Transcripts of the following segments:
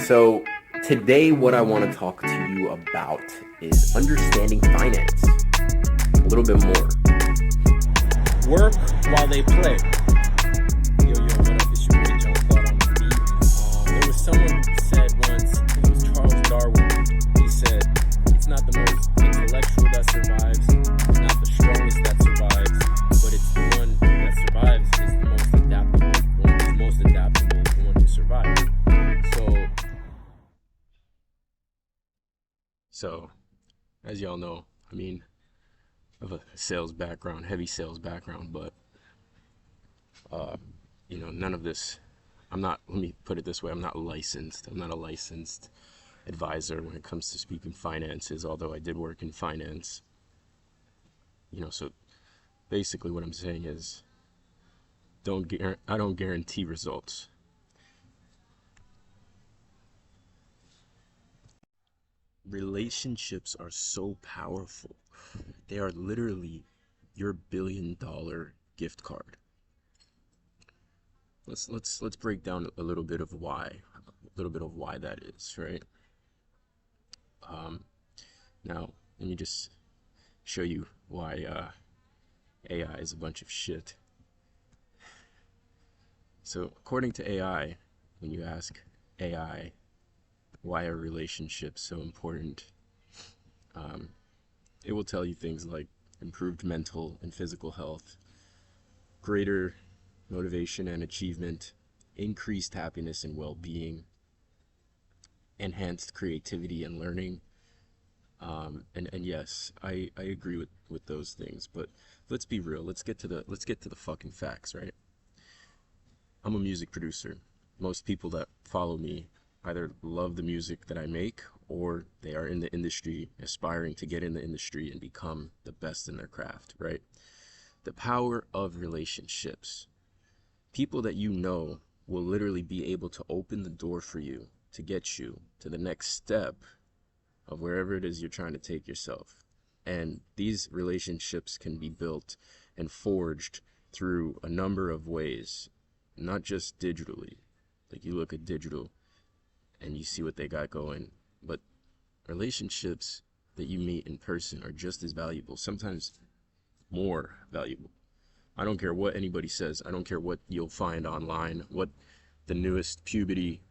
So today what I want to talk to you about is understanding finance a little bit more. Work while they play. Yo, what up? It's your boy Jon-Claude on the beat. There was someone said once, I think it was Charles Darwin. He said, it's not the most intellectual that survives, it's not the strongest that survives, but it's the one that survives is the most adaptable. The one who's most adaptable is the one who survives. So, as y'all know, I have a sales background, heavy sales background, but, none of this, let me put it this way, I'm not licensed. I'm not a licensed advisor when it comes to speaking finances, although I did work in finance. So basically what I'm saying is, I don't guarantee results. Relationships are so powerful. They are literally your $1 billion gift card. Let's break down a little bit of why that is, right? Now let me just show you why AI is a bunch of shit. So according to AI, when you ask AI why are relationships so important, it will tell you things like improved mental and physical health, greater motivation and achievement, increased happiness and well-being, enhanced creativity and learning. And yes, I agree with those things, but let's be real. Let's get to the fucking facts, right? I'm a music producer. Most people that follow me either love the music that I make, or they are in the industry, aspiring to get in the industry and become the best in their craft, right? The power of relationships. People that you know will literally be able to open the door for you to get you to the next step of wherever it is you're trying to take yourself. And these relationships can be built and forged through a number of ways, not just digitally. Like, you look at digital and you see what they got going, but relationships that you meet in person are just as valuable, sometimes more valuable. I don't care what anybody says. I don't care what you'll find online, what the newest puberty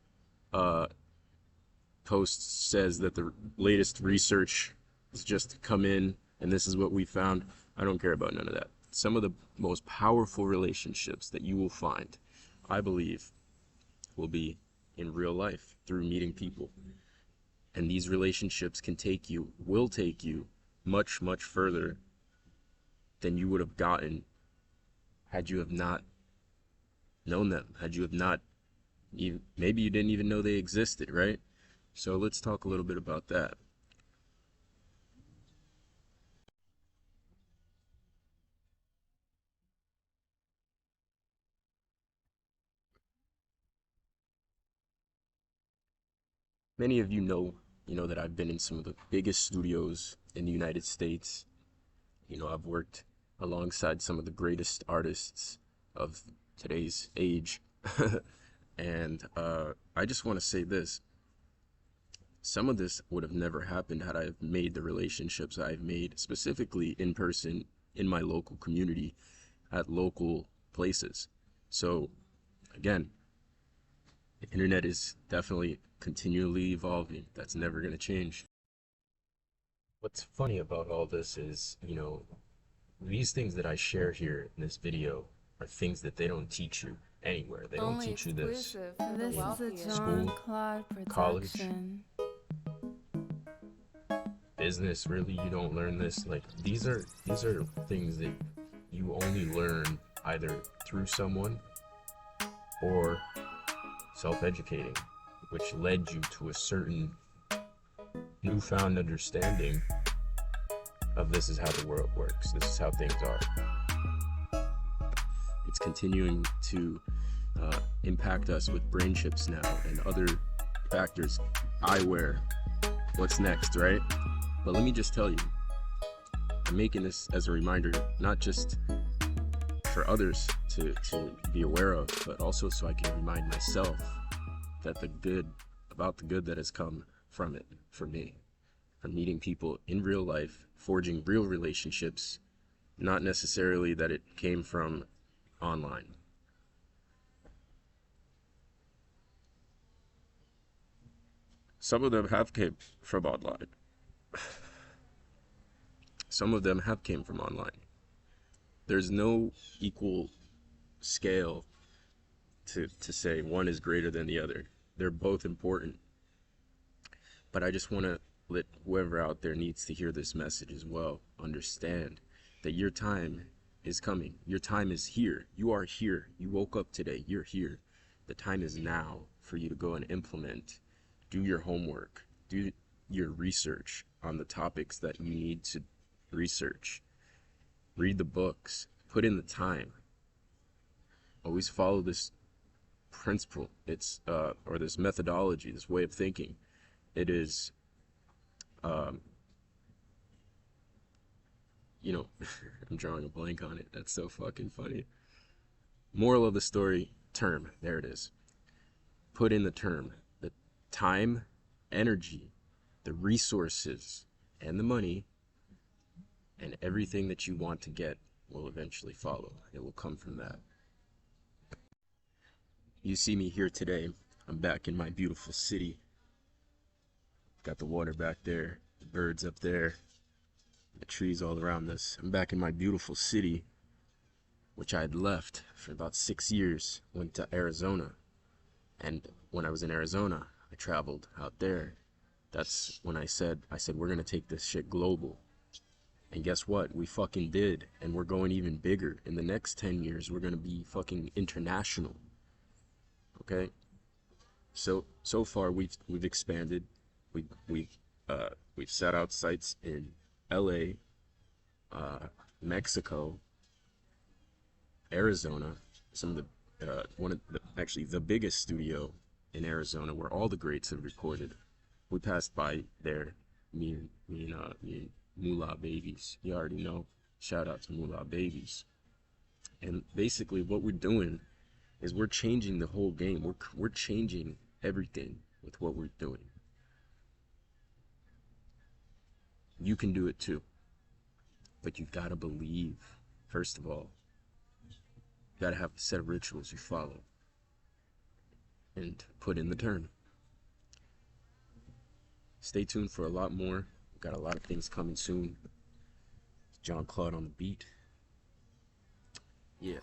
post says that the latest research has just come in and this is what we found. I don't care about none of that. Some of the most powerful relationships that you will find, I believe, will be in real life through meeting people. And these relationships will take you much, much further than you would have gotten had you have not known them, had you have not, maybe you didn't even know they existed, right? So let's talk a little bit about that. Many of you know that I've been in some of the biggest studios in the United States. I've worked alongside some of the greatest artists of today's age. And I just want to say this. Some of this would have never happened had I made the relationships I've made, specifically in person, in my local community, at local places. So, again, the internet is definitely continually evolving. That's never going to change. What's funny about all this is, these things that I share here in this video are things that they don't teach you anywhere. They don't teach you this This in is a school, Jon-Claude college, production. business. Really, you don't learn this. Like, these are things that you only learn either through someone or self-educating, which led you to a certain newfound understanding of this is how the world works. This is how things are. It's continuing to impact us with brain chips now and other factors. Eyewear, what's next, right? But let me just tell you, I'm making this as a reminder, not just for others to be aware of, but also so I can remind myself that the good about the good that has come from it for me, from meeting people in real life, forging real relationships, not necessarily that it came from online. Some of them have came from online. Some of them have came from online. There's no equal scale to say one is greater than the other. They're both important. But I just want to let whoever out there needs to hear this message as well understand that your time is coming. Your time is here. You are here. You woke up today. You're here. The time is now for you to go and implement, do your homework, do your research on the topics that you need to research, read the books, put in the time. Always follow this principle. It's or this methodology, this way of thinking. It is you know, I'm drawing a blank on it. That's so fucking funny. Moral of the story, term. There it is. Put in the term. The time, energy, the resources, and the money, and everything that you want to get will eventually follow. It will come from that. You see me here today. I'm back in my beautiful city. Got the water back there, the birds up there, the trees all around us. I'm back in my beautiful city, which I had left for about 6 years. Went to Arizona. And when I was in Arizona, I traveled out there. That's when I said, we're gonna take this shit global. And guess what? We fucking did. And we're going even bigger. In the next 10 years, we're gonna be fucking international. Okay? So far we've expanded. We've set out sites in LA, Mexico, Arizona, some of the actually the biggest studio in Arizona where all the greats have recorded. We passed by there, me and Moolah Babies. You already know. Shout out to Moolah Babies. And basically what we're doing is we're changing the whole game. We're changing everything with what we're doing. You can do it too. But you've got to believe, first of all. You got to have a set of rituals you follow and put in the turn. Stay tuned for a lot more. We've got a lot of things coming soon. Jon-Claude on the beat. Yeah.